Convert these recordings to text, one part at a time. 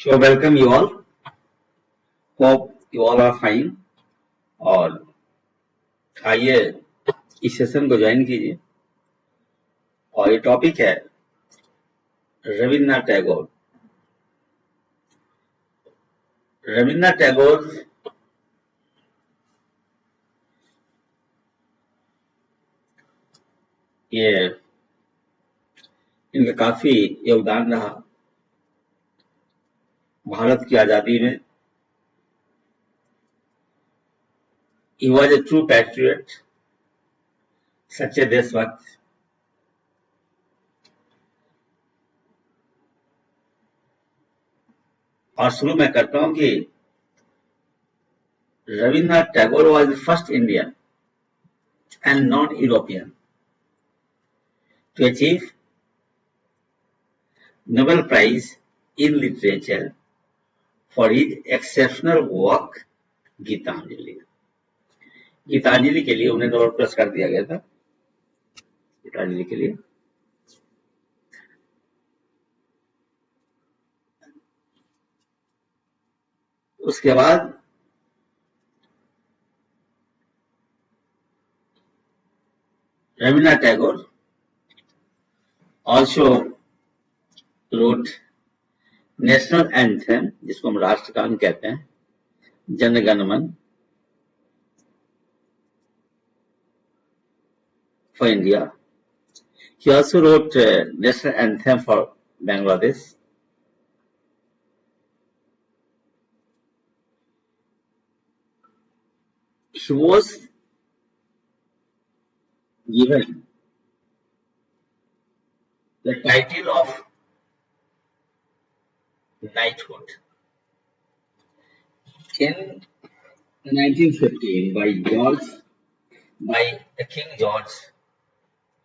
So welcome you all. Hope you all are fine. और आइए इस सेशन को ज्वाइन कीजिए। और ये टॉपिक है रविन्द्रनाथ टैगोर। रविन्द्रनाथ टैगोर ये इनका काफी योगदान रहा भारत की आजादी में। He was a true patriot, सच्चे देशभक्त। और शुरू में करता हूं कि Rabindranath Tagore was the first Indian and non-European to achieve Nobel Prize in Literature for his exceptional work Geetanjali. Geetanjali के लिए उन्हें नोबेल पुरस्कार दिया गया था। गीतांजलि के लिए उसके बाद Rabindranath Tagore also wrote national anthem, जिसको हम राष्ट्रगान कहते हैं, जनगण मन for India. He also wrote national anthem for Bangladesh. He was given the title of knighthood in 1915 by the King George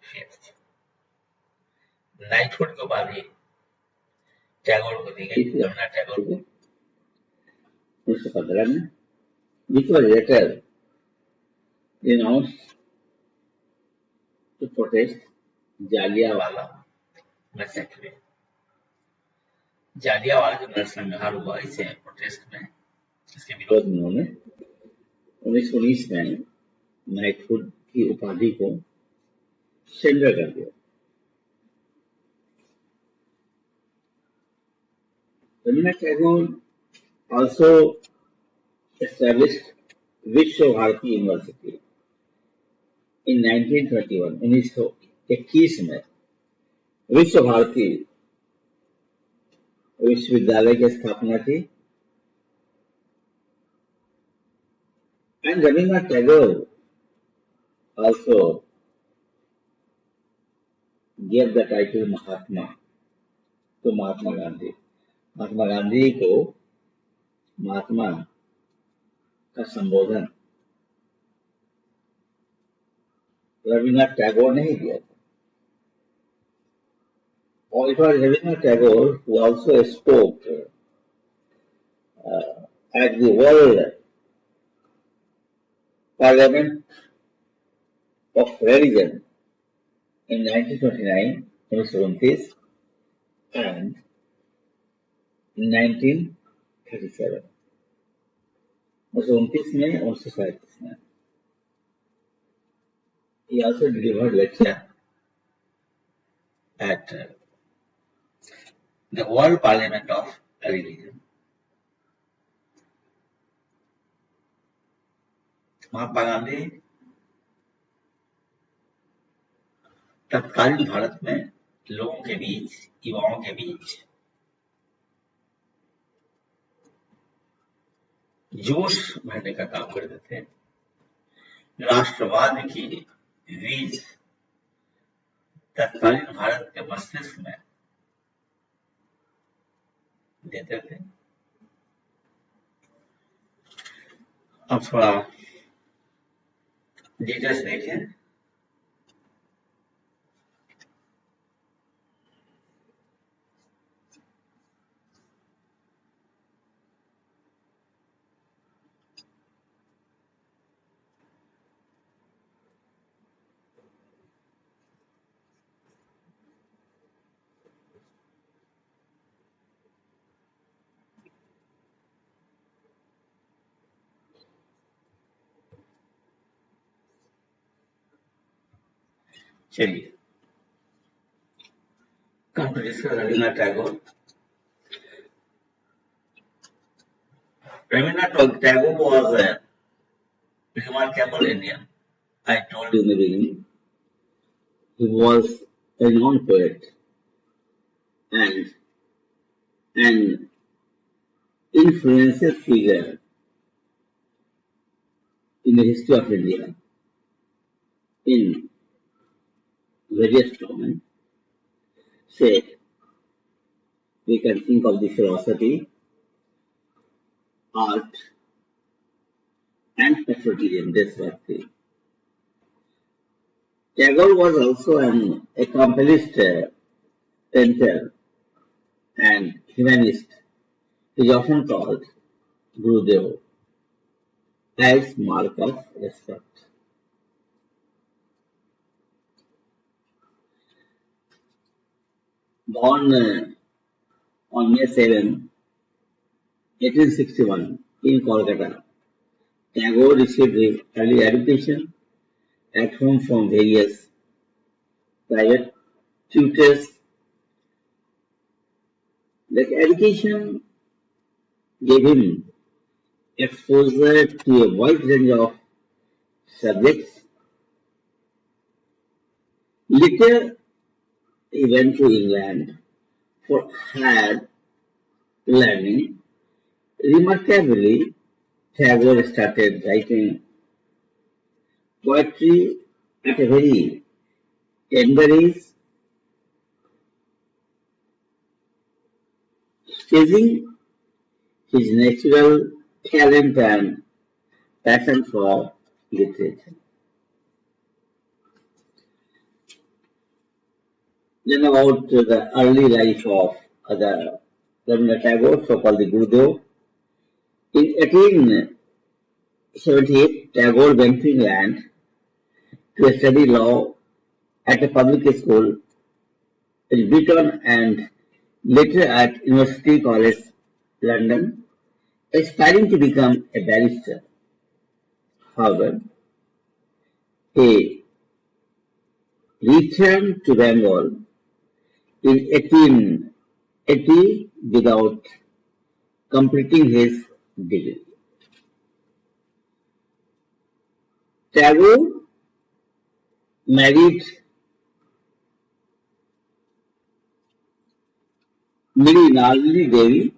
V. Knighthood की उपाधि टैगोर को दी गई थी, रविन्द्रनाथ टैगोर को 1915 में, which was later denounced to protest Jallianwala मैसेक्रे। Jallianwala जो नरसंहार हुआ, इसे प्रोटेस्ट में, इसके विरोध में उन्होंने 1919 में नाइटहुड की उपाधि को सरेंडर कर दिया। रविन्द्रनाथ टैगोर also established विश्व भारती यूनिवर्सिटी in 1921, 1921 में विश्व भारती विश्वविद्यालय की स्थापना की। And Rabindranath Tagore also gave the title Mahatma to Mahatma Gandhi. Mahatma Gandhi को महात्मा का संबोधन रविन्द्रनाथ टैगोर ने ही दिया था। और it was Rabindranath Tagore who also spoke at the World Parliament of Religion in 1929, 1929 and 1937, 1929 में, 1937 में। He also delivered lecture at the World Parliament of Religion. Mahatma Gandhi तत्कालीन भारत में लोगों के बीच, युवाओं के बीच जोश भरने का काम करते थे। राष्ट्रवाद की बीज तत्कालीन भारत के मस्तिष्क में देते थे। अब थोड़ा डिटेल्स देखें। चलिए, come to discuss Rabindranath Tagore. Rabindranath Tagore was a remarkable Indian. I told you in the beginning, he was a known poet and an influential figure in the history of India in various domains. Say, we can think of the philosophy, art, and patriotism. That's what they. Tagore was also an accomplished painter and humanist. He is often called Gurudev as mark of respect. Born on May 7, 1861 in Kolkata, Tagore received his early education at home from various private tutors. The education gave him exposure to a wide range of subjects. Later, he went to England for higher learning. Remarkably, Tagore started writing poetry at a very tender age, staging his natural talent and passion for literature. Then about the early life of the Rabindranath Tagore, so-called the Gurudev. In 1878, Tagore went to England to study law at a public school in Britain and later at University College London, aspiring to become a barrister. However, he returned to Bengal in 1880 without completing his degree. Tagore married Mrinalini Devi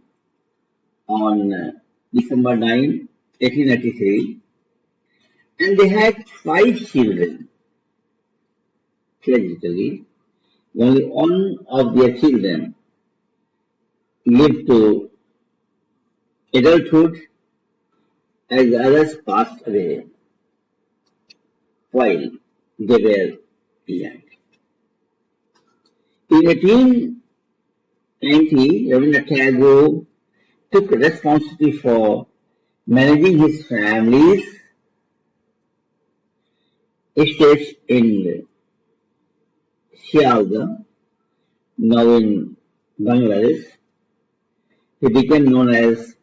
on December 9, 1893, and they had 5 children. Tragically, only one of their children lived to adulthood, as the others passed away while they were young. In 1890, Rabindranath Tagore took responsibility for managing his family's estates in Sialda, now in Bangladesh. He became known as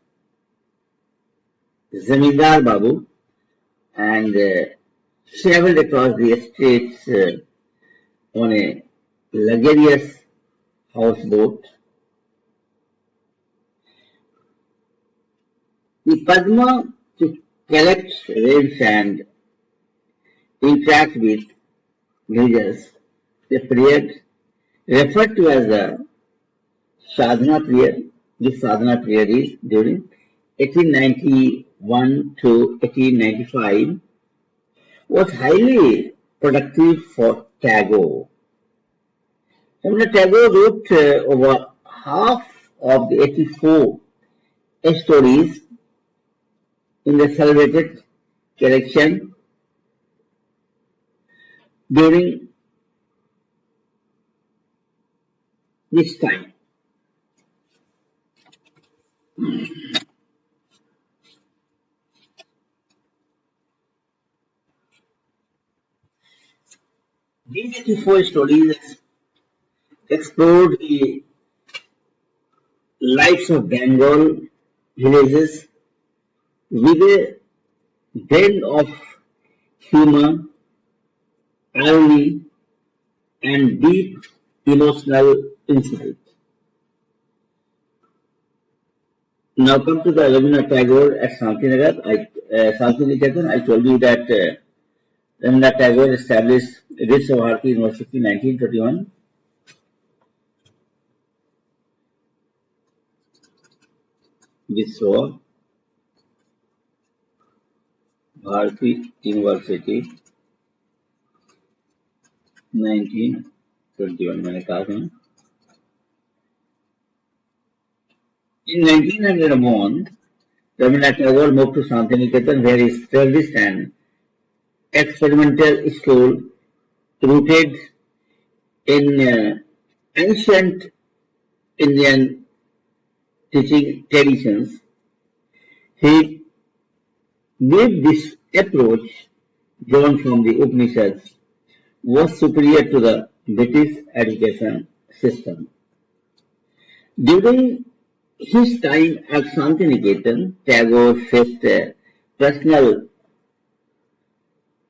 Zamindar Babu and traveled across the estates on a luxurious houseboat. The Padma to collect rains and interact with villagers, the period referred to as the Sadhana period. This Sadhana period is during 1891 to 1895, was highly productive for Tagore. Rabindranath Tagore wrote over half of the 84 stories in the celebrated collection during this time. These 84 stories explored the lives of Bengal villages with a blend of humor, irony, and deep emotional insight. Now come to the Rabindranath Tagore at Shantiniketan. I told you that Rabindranath Tagore established Vishwa Bharati University in 1921. Vishwa Bharati University 1921 मैंने कहा था. In 1901, Rabindranath Tagore moved to Shantiniketan where he established an experimental school rooted in ancient Indian teaching traditions. He believed this approach, drawn from the Upanishads, was superior to the British education system. During his time at Shantiniketan, Tagore faced personal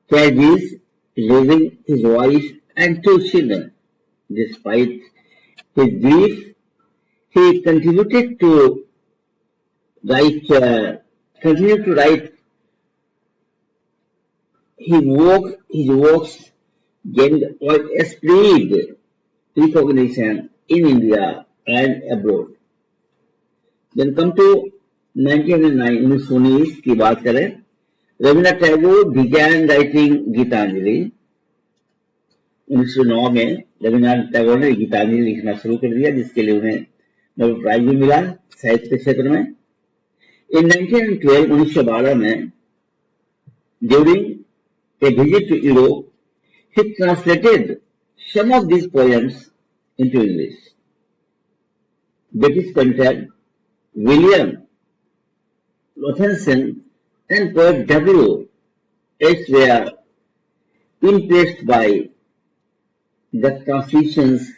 tragedies, losing his wife and two children. Despite his grief, he continued to write. His works gained widespread recognition in India and abroad. Then come to 1909, 1919 की बात करें. Rabindranath Tagore began writing Gitanjali. 1909 में रविन्द्रनाथ टैगोर ने गीतांजलि लिखना शुरू कर दिया, जिसके लिए उन्हें नोबेल प्राइज भी मिला साहित्य के क्षेत्र में. In 1912, 1912 में, during a visit to Europe, he translated some of these poems into English. British painter William Lothensen and poet W. H. were impressed by the translations.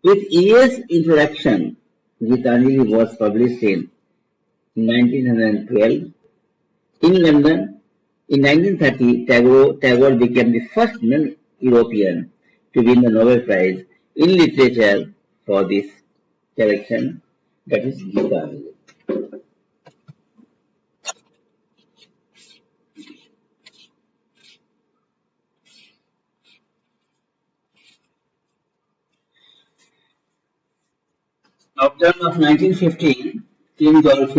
With years introduction, Gitanjali was published in 1912 in London. In 1930, Tagore became the first non-European to win the Nobel Prize in Literature for this collection, that is Gitanjali. After of 1915, King George V,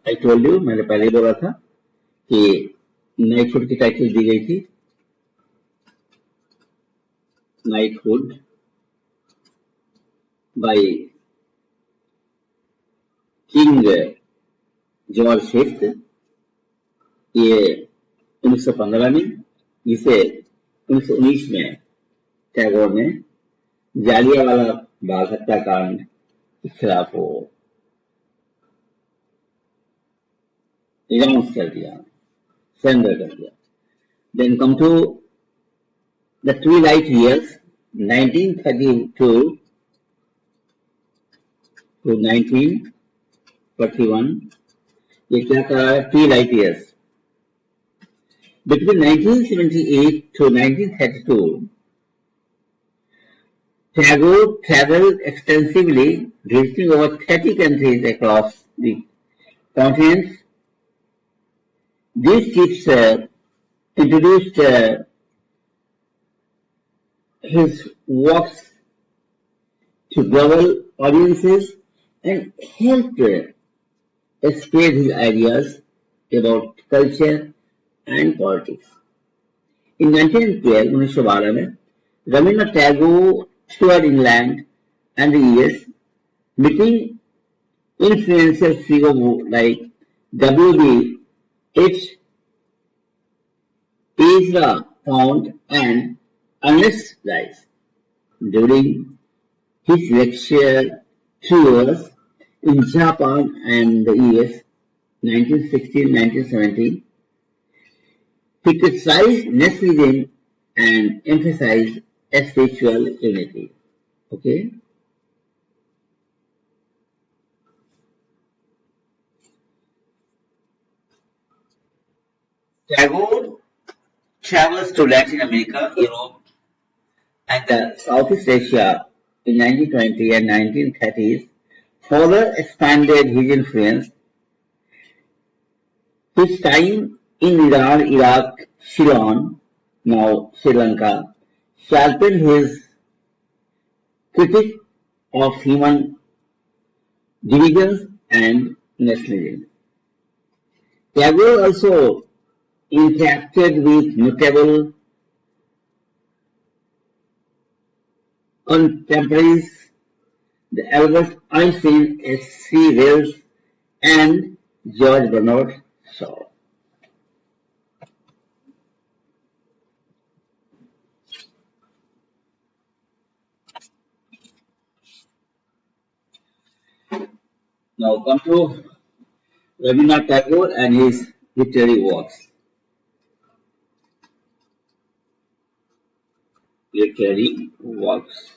I told you, मैंने पहले बोला था कि knighthood की title दी गई थी. Knighthood by King George V, ये 1915 में, जिसे 1919 में टैगोर ने जालियांवाला बाग हत्याकांड के खिलाफ वो अनाउंस कर दिया, सरेंडर कर दिया. Then come to the twilight years, 1932 to 1941. ये क्या कहा है? Twilight years. Between 1978 to 1932, Tagore traveled extensively, visiting over 30 countries across the continents. These trips introduced his works to global audiences and helped spread his ideas about culture and politics. In 1912, 1912 में, Rabindranath Tagore toured England and the US, meeting influential figures like W.B. H. Ezra Pound and Ernest Rice. During his lecture tours in Japan and the US, 1916-1917, he criticized nationalism and emphasized spiritual unity. Okay. Tagore travels to Latin America, Europe, and Southeast Asia in 1920 and 1930s, further expanded his influence. His time in Iran, Iraq, Ceylon, now Sri Lanka, sharpened his critique of human divisions and nationalism. Tagore also interacted with notable contemporaries, the Albert Einstein, S.C. Wells, and George Bernard Shaw. Now come to Rabindranath Tagore and his literary works. Literary works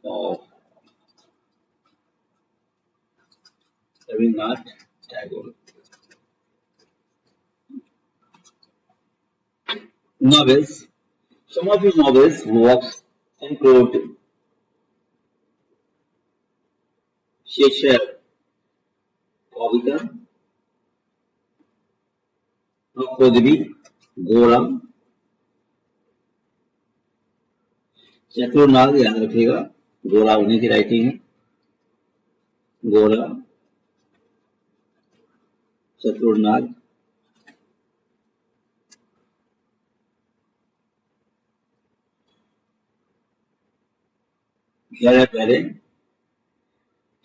of Rabindranath Tagore. Novels. Some of his novels works include Sheshar Kavita, Kodvi, Goram, चतुर्नाग याद रखिएगा गोरा उन्हीं की writing है गोरा चतुर्नाग here wherein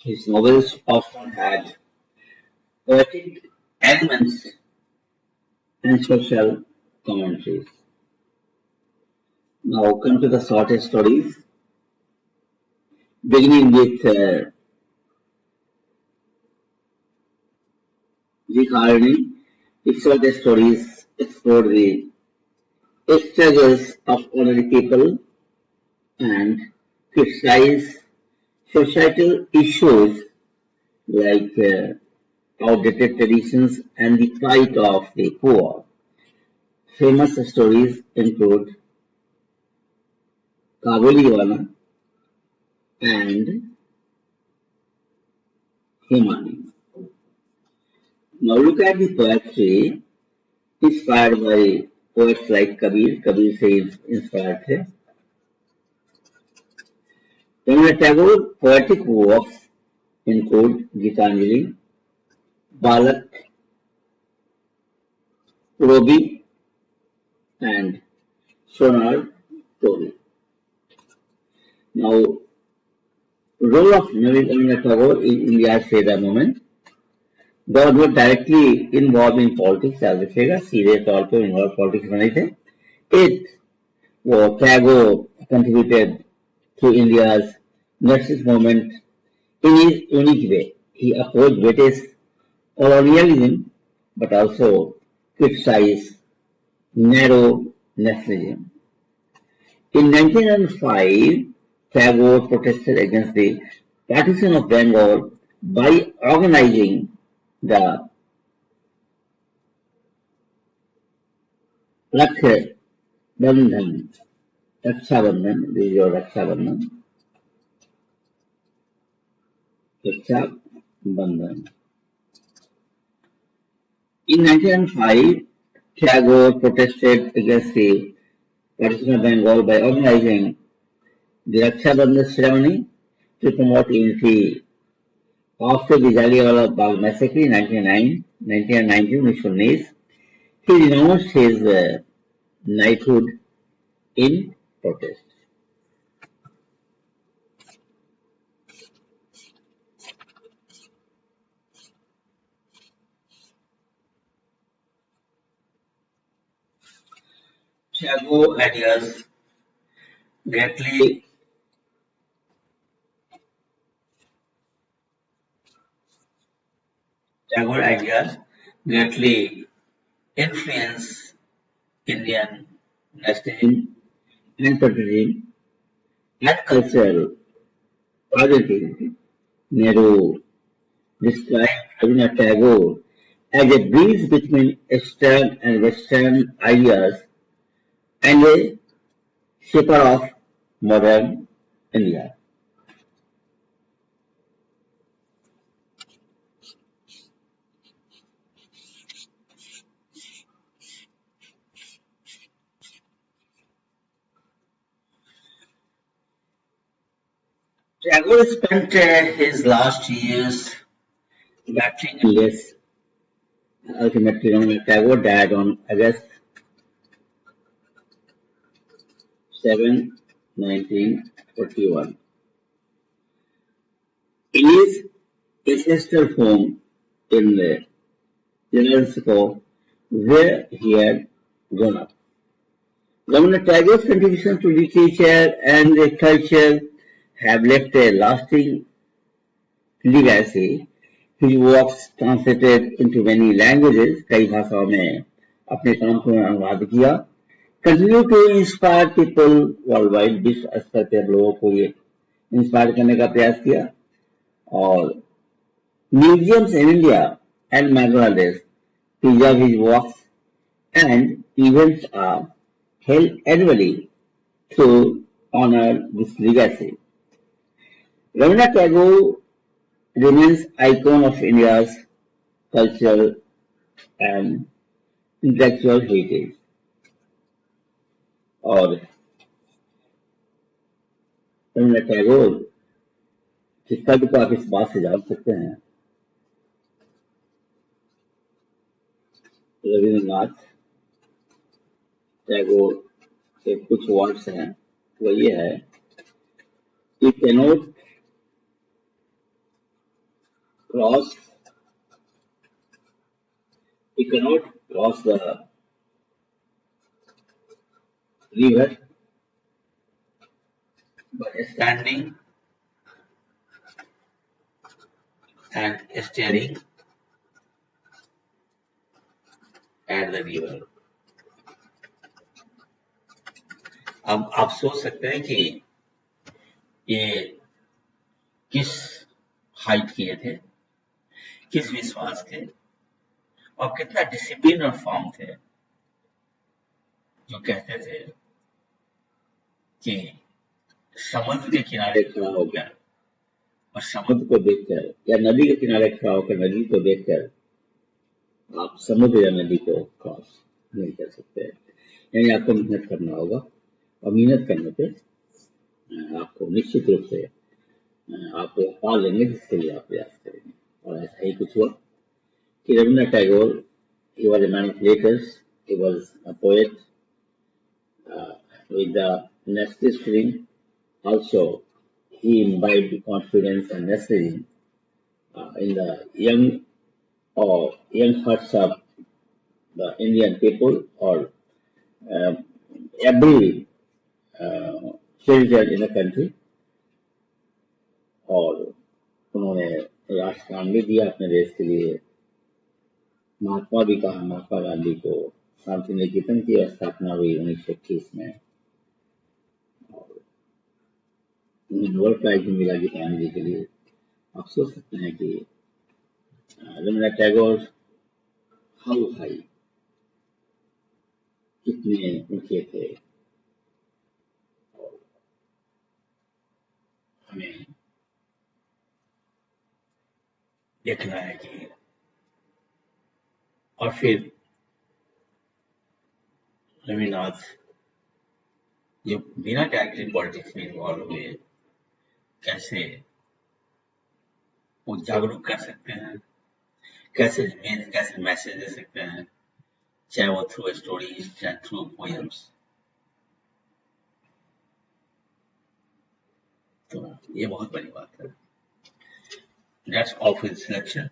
his novels often had poetic elements and social commentaries. Now come to the shorter stories, beginning with Vikharani. His shorter stories explore the struggles of ordinary people and criticize societal issues like outdated traditions and the plight of the poor. Famous stories include Kabuliwala and Himani. Now look at the poetry inspired by poets like Kabir. Kabir says inspired थे. Rabindranath Tagore poetic works include Gitanjali, Balak, Robi, and Sonar Tori. Now, role of Rabindranath Tagore in India's Seda movement. God was directly involved in politics, याद रखिएगा सीधे तौर पर involved politics में नहीं थे. It वो Tagore contributed to India's nationalist movement in his unique way. He opposed British colonialism but also criticized narrow nationalism. In 1905, Tagore protested against the partition of Bengal by organizing the Raksha Bandhan. This is your Raksha Bandhan. Raksha Bandhan. In 1905, Tagore protested against the partition of Bengal by organizing the Raksha Bandhan ceremony to promote unity. After the Jallianwala Bagh massacre in 1919, he renounced his knighthood in protest. Tagore ideas greatly influence Indian nationalism and patriotism and cultural identity. Nehru described Rabindranath Tagore as a bridge between Eastern and Western ideas and a shaper of modern India. Tagore spent his last years battling illness. Ultimately, Tagore died on August 7, 1941. In his ancestral home in UNESCO, where he had grown up. Rabindranath Tagore's contributions to literature and culture have left a lasting legacy. His works translated into many languages, कई भाषाओं में अपने काम को अनुवाद किया. Continue to inspire people worldwide. विश्व स्तर पर लोगों को ये इंस्पायर करने का प्रयास किया. और museums in India and Bangladesh preserve his works, and events are held annually to honor this legacy. Rabindranath Tagore remains icon of India's cultural and intellectual heritage. और रविन्द्रनाथ टैगोर की कवि को आप इस बात से जान सकते हैं. रविन्द्रनाथ टैगोर के कुछ वर्ड्स हैं, वो ये है, You cannot cross the river by standing and staring at the river. अब आप सोच सकते हैं कि ये किस हाइट किए थे, किस विश्वास थे, और कितना डिसिप्लिन और फॉर्म थे, जो कहते थे कि समुद्र के किनारे खड़ा हो गया और समुद्र को देखकर, या नदी के किनारे खड़ा होकर नदी को देखकर आप समुद्र या नदी को क्रॉस नहीं कर सकते. यानी आपको मेहनत करना होगा, और मेहनत करने पे आपको निश्चित रूप से आप पा लेंगे जिसके लिए आप प्रयास करेंगे. और ऐसा ही कुछ हुआ कि Rabindranath Tagore, he was a man of letters, he was a poet with the nationalist feeling. Also, he imbibed confidence and nationalism in the young hearts of the Indian people, or every citizen in the country. और उन्होंने राष्ट्रगान भी दिया अपने देश के लिए. महात्मा भी कहा, महात्मा गांधी को शांति निकेतन की स्थापना हुई 1921 में, और उन्हें नोबेल प्राइज भी मिला गीतांजलि के लिए. आप सोच सकते हैं कि रविन्द्रनाथ टैगोर हाउ हाई, कितने ऊंचे थे. और हमें देखना है कि, और फिर रविन्द्रनाथ जो बिना डायरेक्टली पॉलिटिक्स में इन्वॉल्व हुए, कैसे वो जागरूक कर सकते हैं, कैसे मैसेज दे सकते हैं, चाहे वो थ्रू स्टोरीज, चाहे थ्रू पोएम्स. तो ये बहुत बड़ी बात है. That's all for the selection.